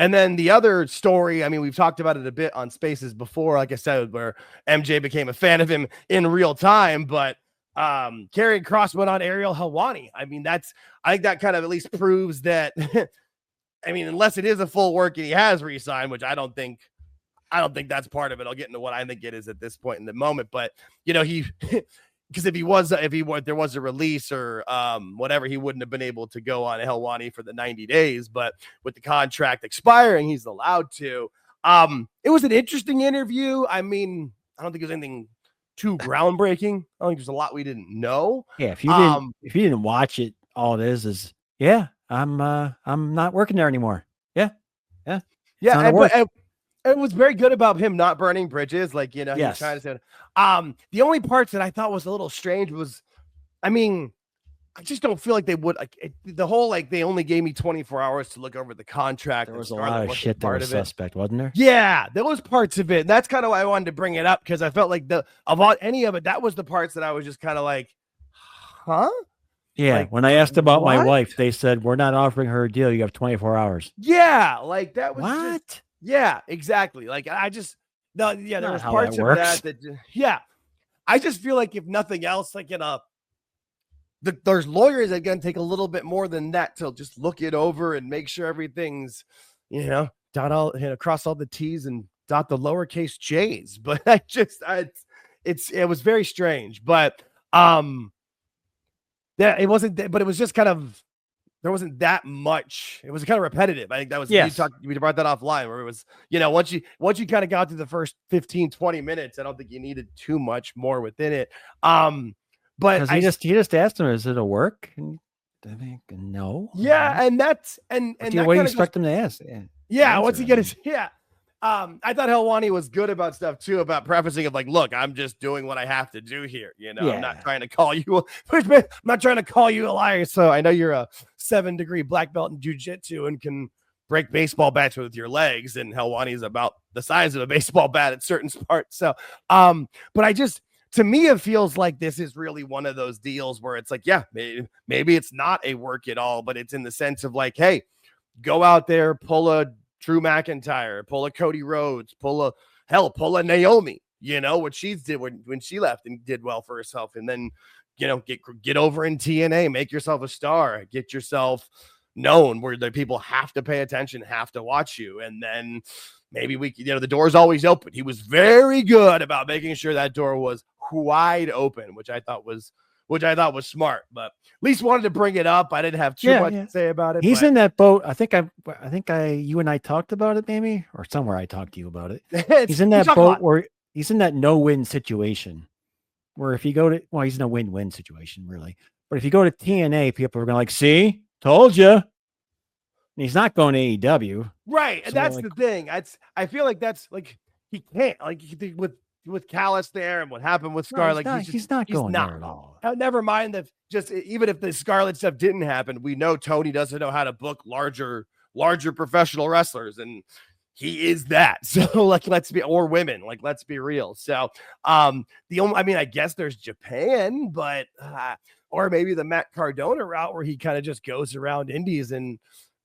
And then the other story, I mean, we've talked about it a bit on Spaces before, like I said, where MJ became a fan of him in real time, but carrying cross went on Ariel Helwani. I mean, I think that kind of at least proves that, I mean, unless it is a full work and he has re-signed, which I don't think that's part of it. I'll get into what I think it is at this point in the moment, but because if there was a release or whatever, he wouldn't have been able to go on Helwani for the 90 days. But with the contract expiring, he's allowed to. It was an interesting interview. I mean, I don't think there's anything too groundbreaking. I think there's a lot we didn't know. Yeah, if you didn't watch it, all it is I'm not working there anymore. Yeah. It was very good about him not burning bridges. Like, he was trying to say, the only parts that I thought was a little strange was, I mean, I just don't feel like they would the whole, they only gave me 24 hours to look over the contract. There was a lot of shit that was suspect, wasn't there? Yeah, there was parts of it. And that's kind of why I wanted to bring it up, because I felt like about any of it, that was the parts that I was just kind of like, huh? Yeah, when I asked about my wife, they said, we're not offering her a deal. You have 24 hours. Yeah, that was what? Yeah, exactly. There was parts of that I just feel like if nothing else, there's lawyers that are going to take a little bit more than that to just look it over and make sure everything's, cross all the T's and dot the lowercase J's. But it was very strange, but it wasn't, but it was just kind of, there wasn't that much. It was kind of repetitive. I think that was, we brought that offline where it was, once you kind of got through the first 15, 20 minutes, I don't think you needed too much more within it. But he just asked him, is it a work? And I think, no. Yeah. And that's, what do you expect him to ask? Yeah. What's he going to, I thought Helwani was good about stuff too, about prefacing of look, I'm just doing what I have to do here. I'm not trying to call you, I'm not trying to call you a liar. So I know you're a 7-degree black belt in jiu-jitsu and can break baseball bats with your legs. And Helwani is about the size of a baseball bat at certain parts. So, but to me, it feels like this is really one of those deals where it's maybe it's not a work at all, but it's in the sense of hey, go out there, pull a Drew McIntyre, pull a Cody Rhodes, pull a Naomi, what she did when she left and did well for herself. And then, get over in TNA, make yourself a star, get yourself known where the people have to pay attention, have to watch you. And then maybe the door's always open. He was very good about making sure that door was wide open, which I thought was smart, but at least wanted to bring it up. I didn't have too much to say about it. He's in that boat. I think you and I talked about it, maybe, or somewhere I talked to you about it. He's in that boat where he's in that no-win situation where if you go to, he's in a win-win situation, really. But if you go to TNA, people are going to see, told you. And he's not going to AEW. Right. And that's the thing. I feel like that's he can't, with Callis there and what happened with Scarlett. He's not going there at all. Never mind that even if the Scarlett stuff didn't happen, we know Tony doesn't know how to book larger professional wrestlers. And he is that. So let's be real. So I guess there's Japan, but or maybe the Matt Cardona route where he kind of just goes around indies and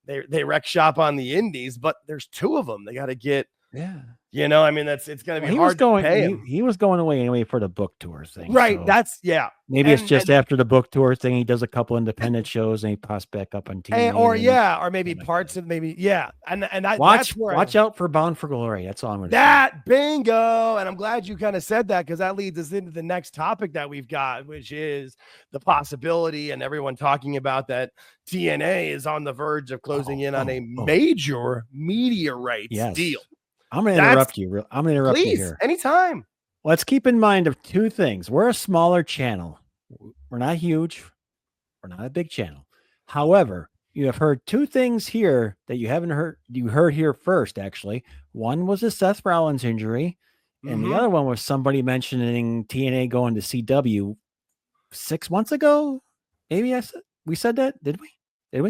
they wreck shop on the indies, but there's 2 of them. They got to get, it's going to be hard to pay him. He was going away anyway for the book tour thing. Right. So maybe it's just after the book tour thing, he does a couple independent shows and he pops back up on TV. Or maybe parts of And watch out for Bound for Glory. That's all I'm going to say. Bingo. And I'm glad you kind of said that, because that leads us into the next topic that we've got, which is the possibility and everyone talking about that TNA is on the verge of closing in on a major media rights deal. I'm going to interrupt you. I'm going to interrupt you here. Anytime. Let's keep in mind of 2 things. We're a smaller channel. We're not huge. We're not a big channel. However, you have heard 2 things here that you haven't heard. You heard here first, actually. One was a Seth Rollins injury, and the other one was somebody mentioning TNA going to CW 6 months ago. Maybe we said that, did we?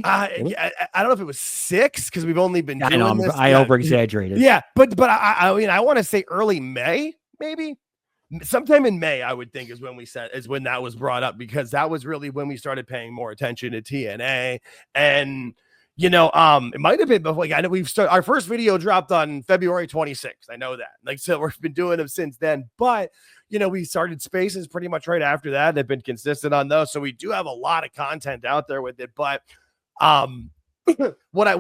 I don't know if it was 6 because we've only been doing this. I over exaggerated. Yeah, but I want to say early May, maybe sometime in May. I would think is when that was brought up, because that was really when we started paying more attention to TNA, and It might have been before. Like, I know our first video dropped on February 26th. I know that. Like, so we've been doing them since then. But we started Spaces pretty much right after that. They've been consistent on those, so we do have a lot of content out there with it. But what I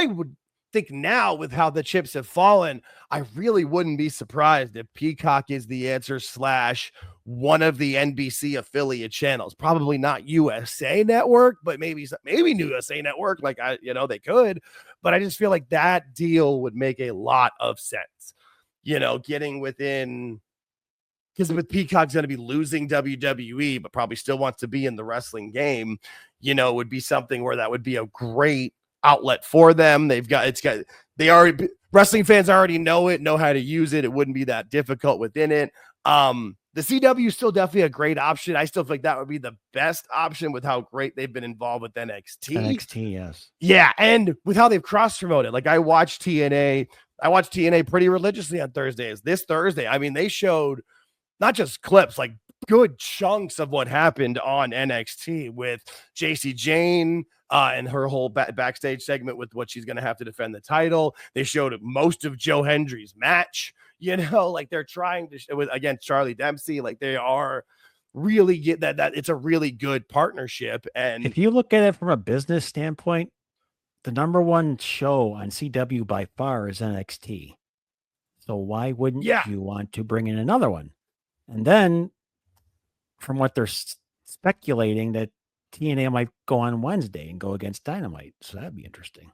would think now, with how the chips have fallen, I really wouldn't be surprised if Peacock is the answer / one of the NBC affiliate channels. Probably not USA Network, but maybe USA Network. Like, they could, but I just feel like that deal would make a lot of sense. Getting within, because with Peacock's going to be losing WWE, but probably still wants to be in the wrestling game. Would be something where that would be a great outlet for them. Wrestling fans already know how to use it. It wouldn't be that difficult within it. The CW is still definitely a great option. I still think that would be the best option with how great they've been involved with NXT. NXT, yes. Yeah, and with how they've cross-promoted. Like, I watch TNA pretty religiously on Thursdays. This Thursday, I mean, they showed not just clips, like good chunks of what happened on NXT with JC Jane and her whole backstage segment with what she's going to have to defend the title. They showed most of Joe Hendry's match, like they're trying to show against Charlie Dempsey. Like, they are really get that it's a really good partnership. And if you look at it from a business standpoint, the number one show on CW by far is NXT. So why wouldn't you want to bring in another one? And then, from what they're speculating, that TNA might go on Wednesday and go against Dynamite, so that'd be interesting.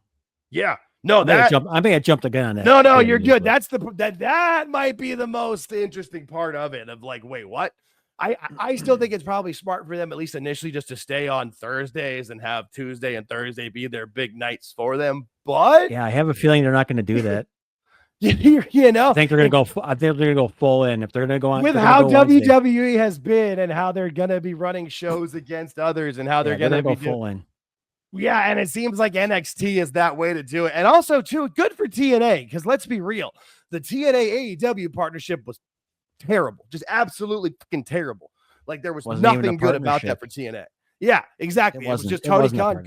Yeah, no, I may have jumped again on that. No, you're good. That's that might be the most interesting part of it. Of like, wait, what? I still think it's probably smart for them, at least initially, just to stay on Thursdays and have Tuesday and Thursday be their big nights for them. But yeah, I have a feeling they're not going to do that. I think they're going to go full in. If they're going to go on with how WWE has been and how they're going to be running shows against others and how they're going to be full in. Yeah, and it seems like NXT is that way to do it. And also, too, good for TNA, because let's be real, the TNA AEW partnership was terrible, just absolutely fucking terrible. Like, there was nothing good about that for TNA. Yeah, exactly. It was just Tony Khan.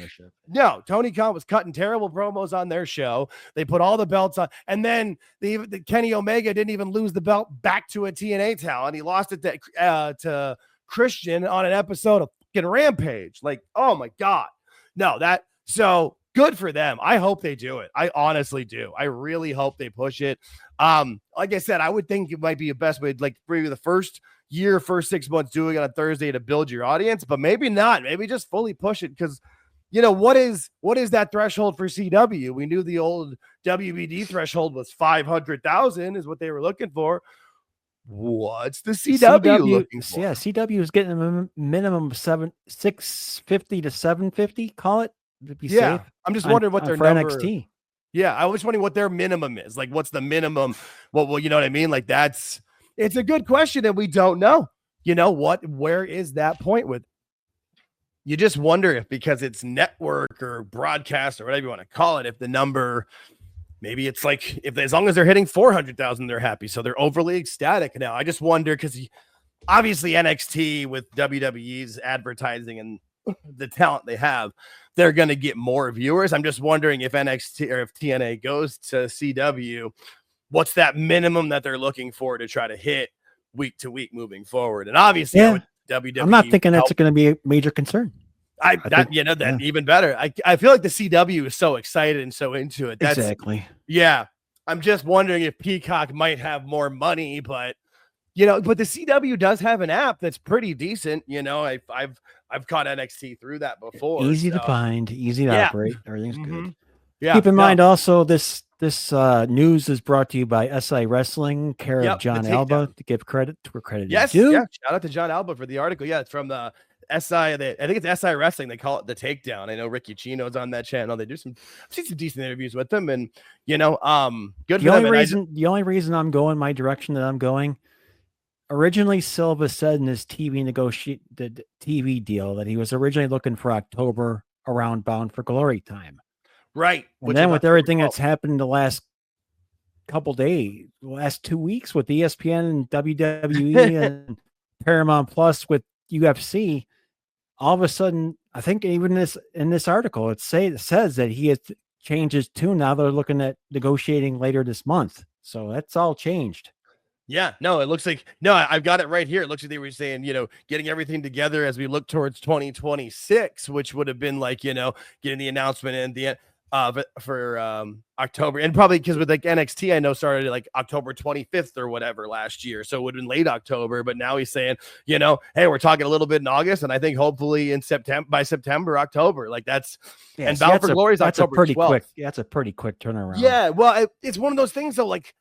No, Tony Khan was cutting terrible promos on their show. They put all the belts on, and then the Kenny Omega didn't even lose the belt back to a TNA talent. He lost it to Christian on an episode of fucking Rampage. Like, oh my God. No, so good for them. I hope they do it. I honestly do. I really hope they push it. Like I said, I would think it might be a best way, like maybe the first 6 months doing it on Thursday to build your audience, but maybe not. Maybe just fully push it, because what is that threshold for CW? We knew the old WBD threshold was 500,000 is what they were looking for. What's the CW looking for? Yeah, CW is getting a minimum of 650 to 750. Call it to be safe. I'm just wondering what their for number. NXT. Yeah, I was wondering what their minimum is. Like, what's the minimum? Well, you know what I mean? Like, it's a good question, and we don't know. Where is that point with? You just wonder if, because it's network or broadcast or whatever you want to call it, if the number, maybe it's like, as long as they're hitting 400,000, they're happy. So they're overly ecstatic now. I just wonder, because obviously NXT with WWE's advertising and the talent they have, they're going to get more viewers. I'm just wondering if NXT or if TNA goes to CW, what's that minimum that they're looking for to try to hit week to week moving forward? And obviously, with WWE, I'm not thinking that's going to be a major concern. I think, even better. I feel like the CW is so excited and so into it. Exactly. Yeah. I'm just wondering if Peacock might have more money, but but the CW does have an app that's pretty decent. I've caught NXT through that before. Easy to find, easy to operate. Everything's good. Yeah. Keep in mind also this news is brought to you by SI Wrestling, care of John Alba, to give credit to where credit is due. Yeah. Shout out to John Alba for the article. Yeah, it's from the SI. I think it's SI Wrestling. They call it the Takedown. I know Ricky Chino's on that channel. They do I've seen some decent interviews with them, and good for them. The only reason I'm going my direction that I'm going, originally Silva said in his the TV deal that he was originally looking for October around Bound for Glory time. Right. And then with everything that's happened the last couple days, last 2 weeks with ESPN and WWE and Paramount Plus with UFC, all of a sudden, I think even in this article, it says that he has changed his tune. Now they're looking at negotiating later this month. So that's all changed. Yeah, no, it looks like I've got it right here. It looks like they were saying, getting everything together as we look towards 2026, which would have been like, getting the announcement in the for October, and probably because with like NXT, I know started like October 25th or whatever last year, so it would have been late October. But now he's saying, hey, we're talking a little bit in August, and I think hopefully in September, October, like that's and see, Bound for Glory is October 12th. Quick. That's a pretty quick turnaround. Yeah, well, it's one of those things though, like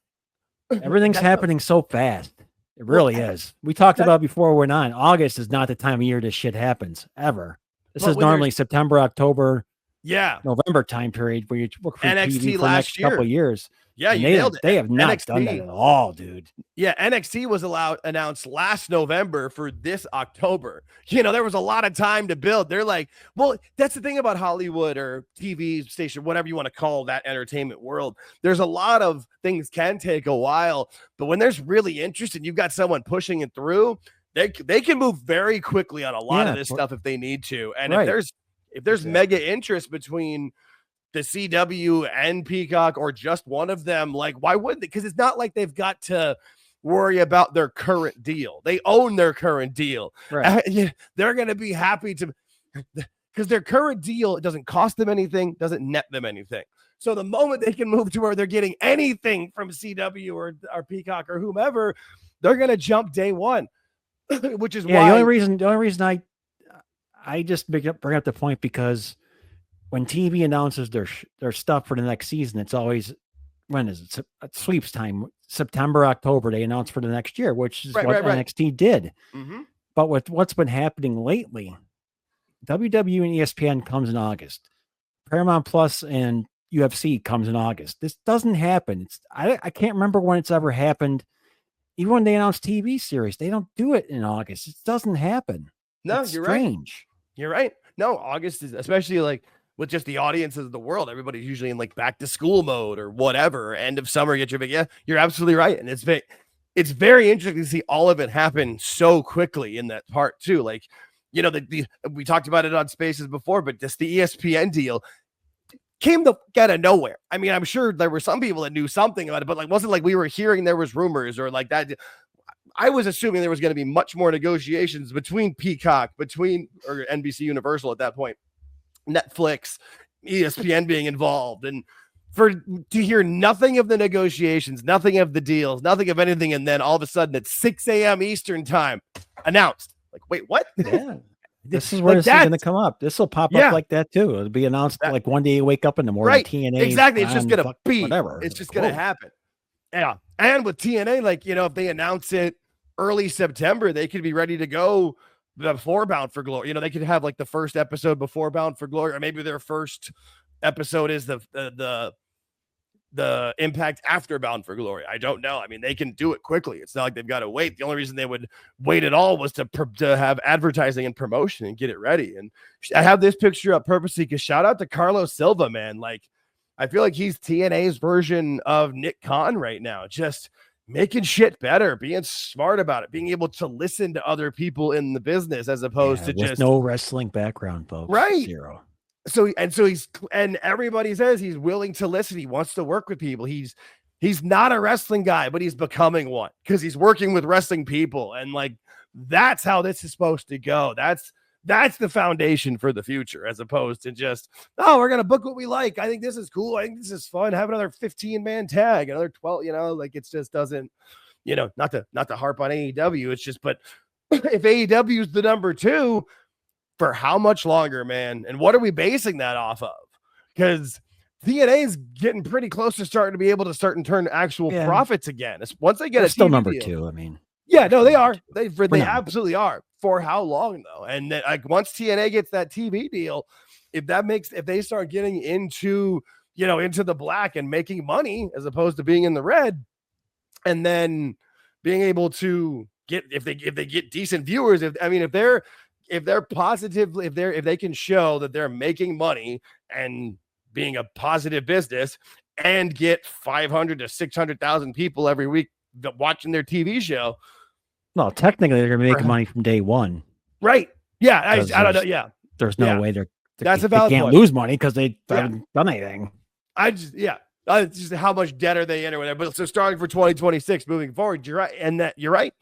everything's happening so fast. It really is. We talked about before we went on. August is not the time of year this shit happens ever. This is normally September, October. Yeah, November time period where you work for NXT TV for last the next couple of years. Yeah, you nailed it. They have not done that at all, dude. Yeah, NXT was announced last November for this October. There was a lot of time to build. They're like, well, that's the thing about Hollywood or TV station, whatever you want to call that entertainment world. There's a lot of things can take a while, but when there's really interest and you've got someone pushing it through, they can move very quickly on a lot of this stuff if they need to. And if there's mega interest between the CW and Peacock or just one of them, like why wouldn't they? Because it's not like they've got to worry about their current deal. They own their current deal. Right. They're going to be happy to, because their current deal, it doesn't cost them anything, doesn't net them anything. So the moment they can move to where they're getting anything from CW or Peacock or whomever, they're going to jump day one, which is why. The only reason I just bring up the point because when TV announces their stuff for the next season, it's always, when is it? It's sweeps time, September, October. They announce for the next year, which is what NXT did. Mm-hmm. But with what's been happening lately, WWE and ESPN comes in August. Paramount Plus and UFC comes in August. This doesn't happen. I can't remember when it's ever happened. Even when they announce TV series, they don't do it in August. It doesn't happen. No, it's you're strange. Right. You're right. No, August is, especially like with just the audiences of the world, everybody's usually in like back to school mode or whatever. End of summer, get your big. Yeah, you're absolutely right. And it's very interesting to see all of it happen so quickly in that part too. Like, we talked about it on Spaces before, but just the ESPN deal came out of nowhere. I mean, I'm sure there were some people that knew something about it, but like, wasn't like we were hearing there was rumors or like that. I was assuming there was going to be much more negotiations between Peacock, or NBC Universal at that point, Netflix, ESPN being involved, and to hear nothing of the negotiations, nothing of the deals, nothing of anything, and then all of a sudden at 6 a.m. Eastern time announced. Like, wait, what? Yeah. This is where this is going to come up. This will pop up like that too. It'll be announced like one day you wake up in the morning. Right. TNA. Exactly. It's just going to be whatever. It's just going to happen. Yeah. And with TNA, like, if they announce it early September, they could be ready to go before Bound for Glory. They could have like the first episode before Bound for Glory, or maybe their first episode is the Impact after Bound for Glory. I don't know. I mean, they can do it quickly. It's not like they've got to wait. The only reason they would wait at all was to have advertising and promotion and get it ready. And I have this picture up purposely because shout out to Carlos Silva, man. Like, I feel like he's TNA's version of Nick Khan right now. Just making shit better, being smart about it, being able to listen to other people in the business as opposed to just no wrestling background, folks. Right. Zero. So everybody says he's willing to listen. He wants to work with people. He's not a wrestling guy, but he's becoming one because he's working with wrestling people. And like, that's how this is supposed to go. That's the foundation for the future, as opposed to just, we're going to book what we like. I think this is cool. I think this is fun. Have another 15-man tag, another 12, like it just doesn't, not to harp on AEW. It's just, but if AEW is the number 2 for how much longer, man? And what are we basing that off of? Because TNA is getting pretty close to starting to be able to start and turn actual profits again. Once they get still TV number deal. 2. I mean, yeah, no, they are. They absolutely are. For how long though? And then, like, once TNA gets that TV deal, if they start getting into the black and making money as opposed to being in the red, and then being able to get if they get decent viewers, if they're positive, if they can show that they're making money and being a positive business and get 500 to 600,000 people every week watching their TV show. Well, technically they're going to make money from day one. Right. Yeah, I don't know. Yeah, there's no way that's a they valid can't point. lose money because they haven't done anything. It's just how much debt are they in or whatever. But so starting for 2026, moving forward, you're right, and that you're right.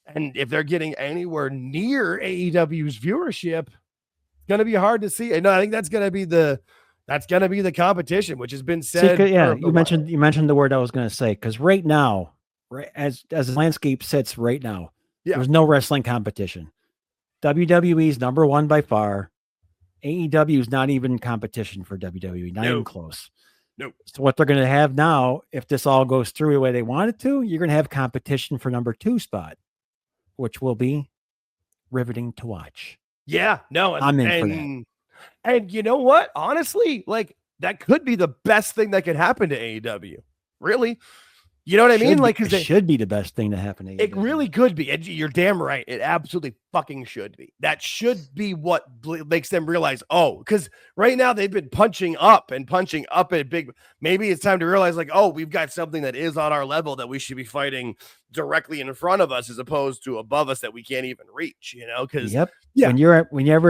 And if they're getting anywhere near AEW's viewership, it's going to be hard to see. And I think that's going to be the competition, which has been said. You mentioned the word I was going to say, because right now, right as the landscape sits right now, there's no wrestling competition. WWE's number one by far. AEW is not even competition for WWE, not even close. Nope. So what they're going to have now, if this all goes through the way they want it to, you're going to have competition for number 2 spot, which will be riveting to watch. Yeah, no, I'm in for that. And you know what? Honestly, like that could be the best thing that could happen to AEW. Really. You know what I mean? Like, because it should be the best thing to happen to AEW. It really could be. And you're damn right. It absolutely fucking should be. That should be what makes them realize, because right now they've been punching up at big. Maybe it's time to realize, like, we've got something that is on our level that we should be fighting directly in front of us as opposed to above us that we can't even reach, because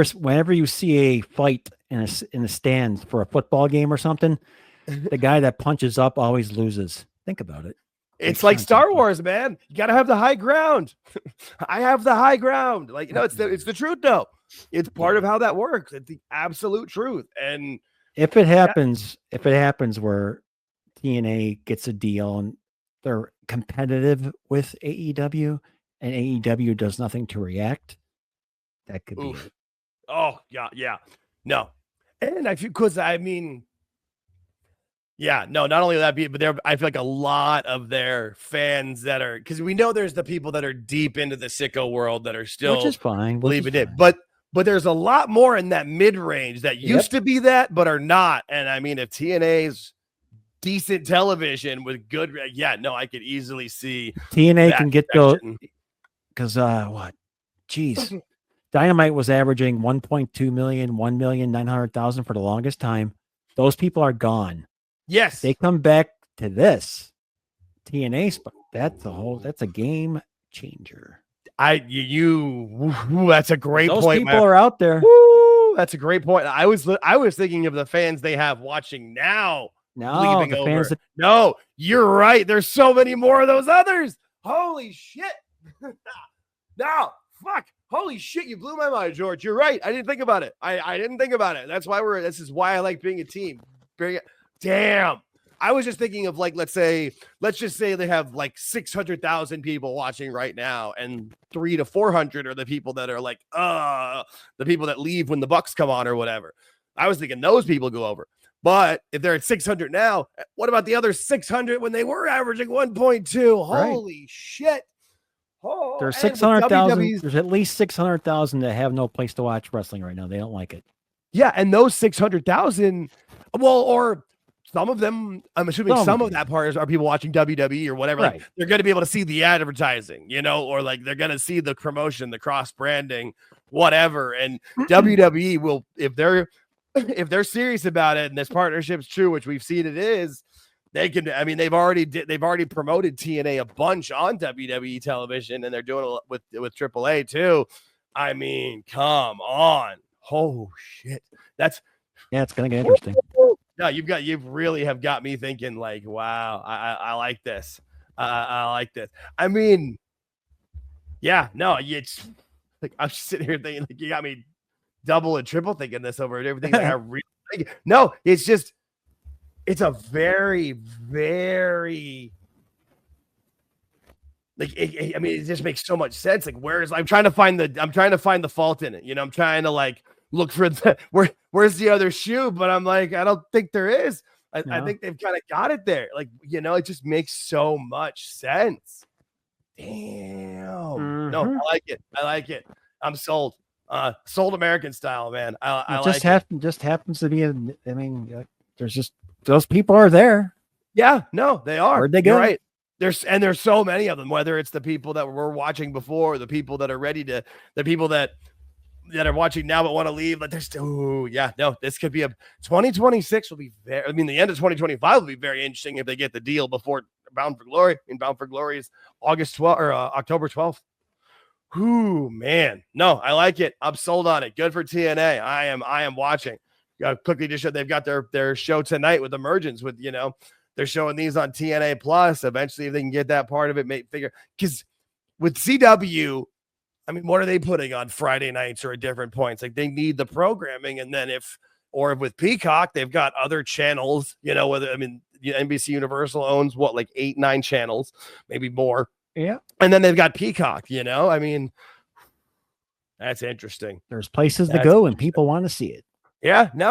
whenever you see a fight in the stands for a football game or something, the guy that punches up always loses. Think about it. It's like Star Wars, man. You got to have the high ground. I have the high ground. Like, it's the truth, though. It's part of how that works. It's the absolute truth. And if it happens where TNA gets a deal and they're competitive with AEW and AEW does nothing to react, that could be it. Oh, yeah. No. And not only that, but I feel like a lot of their fans that are, because we know there's the people that are deep into the sicko world that are still, which is fine, believing it. But there's a lot more in that mid range that used to be that, but are not. And I mean, if TNA's decent television with good, I could easily see TNA can get those. Because Dynamite was averaging 1.2 million, 1,900,000 for the longest time. Those people are gone. Yes, they come back to this TNA, but that's a game changer. That's a great point. Those people are out there. That's a great point. I was thinking of the fans they have watching now. No, the fans no, you're right. There's so many more of those others. Holy shit. No, fuck. Holy shit, you blew my mind, George. You're right. I didn't think about it. I didn't think about it. That's why this is why I like being a team. Damn. I was just thinking of, like, let's just say they have like 600,000 people watching right now, and 300 to 400 are the people that are like, the people that leave when the Bucks come on or whatever. I was thinking those people go over. But if they're at 600 now, what about the other 600 when they were averaging 1.2? Holy shit. There's 600,000. There's at least 600,000 that have no place to watch wrestling right now. They don't like it. Yeah, and those 600,000, or some of them, I'm assuming some of that part are people watching WWE or whatever. Right. Like, they're going to be able to see the advertising, or like they're going to see the promotion, the cross branding, whatever. And WWE will, if they're serious about it and this partnership's true, which we've seen it is, they can. I mean, they've already promoted TNA a bunch on WWE television, and they're doing it with AAA too. I mean, come on. Oh shit. It's gonna get interesting. No, you really have got me thinking, like, wow, I like this. I like this. I mean, it's like I'm just sitting here thinking, like, you got me double and triple thinking this over everything that I really think. No, it's a very, very, like, it just makes so much sense. Like, I'm trying to find the fault in it. I'm trying to, like, look for where's the other shoe, but I'm like, I don't think there is. I think they've kind of got it there. Like, it just makes so much sense. Damn. Mm-hmm. No, I like it. I'm sold. Sold American style, man. Just happens to be there's just those people are there. Yeah, no, they are. Where'd they go? You're right. There's so many of them, whether it's the people that were watching before, the people that are the people that are watching now but want to leave. Like, this could be 2026 will be very, the end of 2025 will be very interesting if they get the deal before Bound for Glory. Bound for Glory is August 12th or October 12th. Whoo, man. No, I like it. I'm sold on it. Good for TNA. I am watching. Quickly just show they've got their show tonight with Emergence with, they're showing these on TNA Plus. Eventually, if they can get that part of it, figure, because with CW, I mean, what are they putting on Friday nights or at different points? Like, they need the programming. And then if with Peacock, they've got other channels, whether, I mean, NBC Universal owns what, like 8-9 channels, maybe more. Yeah. And then they've got Peacock, I mean, that's interesting. There's places to go and people want to see it. Yeah, no.